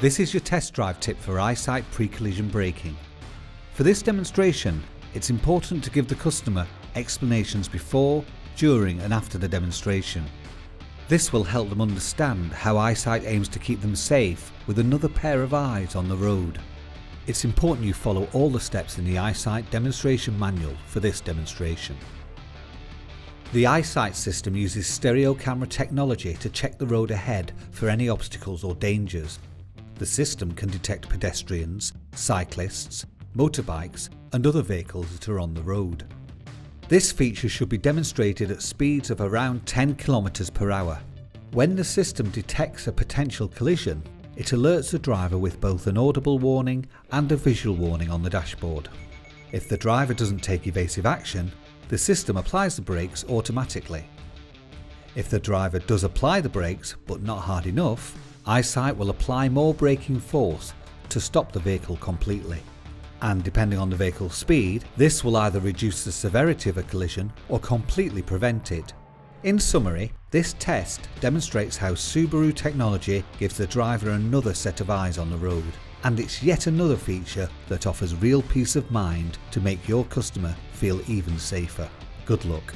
This is your test drive tip for EyeSight pre-collision braking. For this demonstration, it's important to give the customer explanations before, during and after the demonstration. This will help them understand how EyeSight aims to keep them safe with another pair of eyes on the road. It's important you follow all the steps in the EyeSight demonstration manual for this demonstration. The EyeSight system uses stereo camera technology to check the road ahead for any obstacles or dangers. The system can detect pedestrians, cyclists, motorbikes and other vehicles that are on the road. This feature should be demonstrated at speeds of around 10 km per hour. When the system detects a potential collision, it alerts the driver with both an audible warning and a visual warning on the dashboard. If the driver doesn't take evasive action, the system applies the brakes automatically. If the driver does apply the brakes but not hard enough, EyeSight will apply more braking force to stop the vehicle completely. And depending on the vehicle's speed, this will either reduce the severity of a collision or completely prevent it. In summary, this test demonstrates how Subaru technology gives the driver another set of eyes on the road, and it's yet another feature that offers real peace of mind to make your customer feel even safer. Good luck.